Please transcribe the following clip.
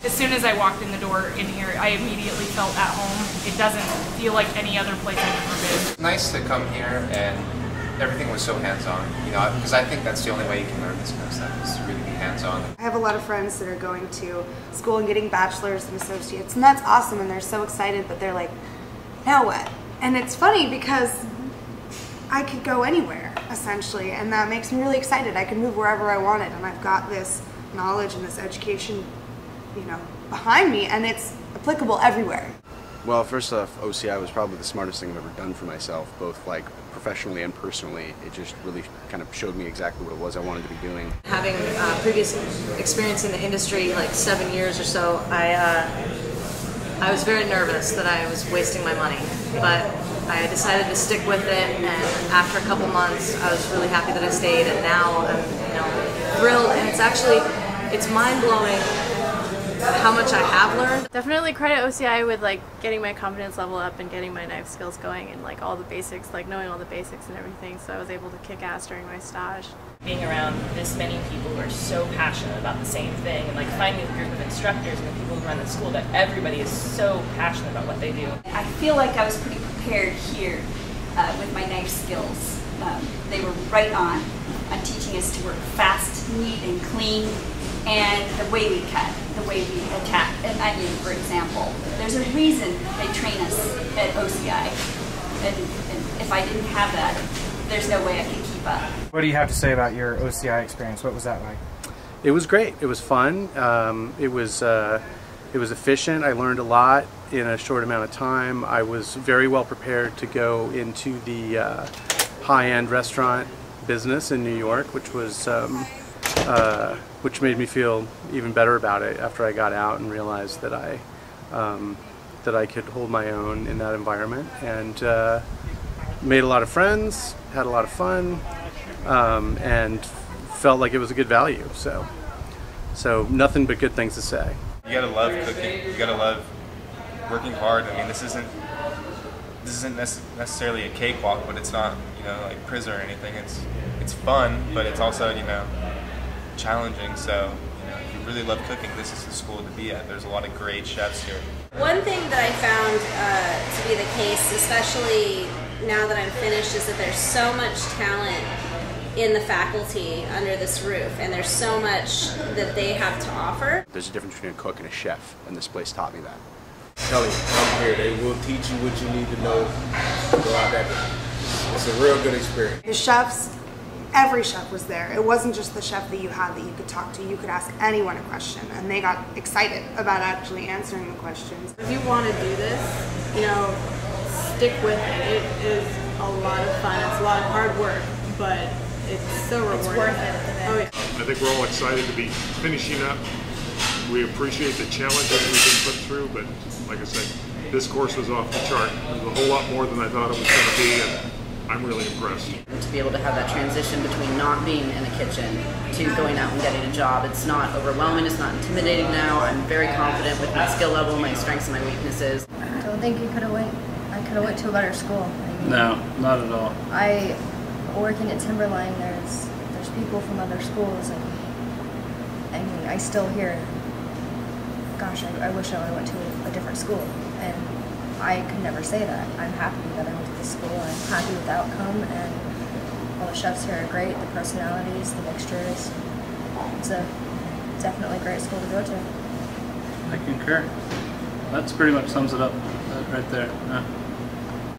As soon as I walked in the door in here, I immediately felt at home. It doesn't feel like any other place I've ever been. It's nice to come here, and everything was so hands-on, you know, because I think that's the only way you can learn this kind of stuff, is to really be hands-on. I have a lot of friends that are going to school and getting bachelor's and associates, and that's awesome, and they're so excited, but they're like, now what? And it's funny because I could go anywhere, essentially, and that makes me really excited. I can move wherever I wanted, and I've got this knowledge and this education, you know, behind me, and it's applicable everywhere. Well, first off, OCI was probably the smartest thing I've ever done for myself, both like professionally and personally. It just really kind of showed me exactly what it was I wanted to be doing. Having previous experience in the industry, like 7 years or so, I was very nervous that I was wasting my money, but I decided to stick with it, and after a couple months I was really happy that I stayed, and now I'm thrilled, and it's mind-blowing how much I have learned. Definitely credit OCI with like getting my confidence level up and getting my knife skills going, and like all the basics, like knowing all the basics and everything, so I was able to kick ass during my stage. Being around this many people who are so passionate about the same thing, and like finding a group of instructors and the people who run the school that everybody is so passionate about what they do. I feel like I was pretty prepared here with my knife skills. They were right on teaching us to work fast, neat, and clean, and the way we cut, the way we attack an onion, for example. There's a reason they train us at OCI, and if I didn't have that, there's no way I could keep up. What do you have to say about your OCI experience? What was that like? It was great. It was fun. It was efficient. I learned a lot in a short amount of time. I was very well prepared to go into the high-end restaurant business in New York, which made me feel even better about it after I got out and realized that I could hold my own in that environment, and made a lot of friends, had a lot of fun, and felt like it was a good value. So nothing but good things to say. You gotta love cooking. You gotta love working hard. I mean, this isn't necessarily a cakewalk, but it's not, you know, like prison or anything. It's fun, but it's also, you know, challenging. So, you know, if you really love cooking, this is the school to be at. There's a lot of great chefs here. One thing that I found to be the case, especially now that I'm finished, is that there's so much talent in the faculty under this roof, and there's so much that they have to offer. There's a difference between a cook and a chef, and this place taught me that. Kelly, come here. They will teach you what you need to know to go out that way. It's a real good experience. The chefs, every chef was there. It wasn't just the chef that you had that you could talk to. You could ask anyone a question, and they got excited about actually answering the questions. If you want to do this, you know, stick with it. It is a lot of fun. It's a lot of hard work, but it's so rewarding. It's worth it. Oh, yeah. I think we're all excited to be finishing up. We appreciate the challenges we've been put through, but like I said, this course was off the chart. It was a whole lot more than I thought it was going to be, and I'm really impressed. To be able to have that transition between not being in the kitchen to going out and getting a job, it's not overwhelming, it's not intimidating now. I'm very confident with my skill level, my strengths and my weaknesses. I don't think I could have went to a better school. I mean, no, not at all. Working at Timberline, there's people from other schools, and I mean, I still hear, gosh, I wish I went to a different school, and I could never say that. I'm happy that I went to this school. I'm happy with the outcome, and all the chefs here are great, the personalities, the mixtures. It's a definitely great school to go to. I concur. That's pretty much sums it up right there.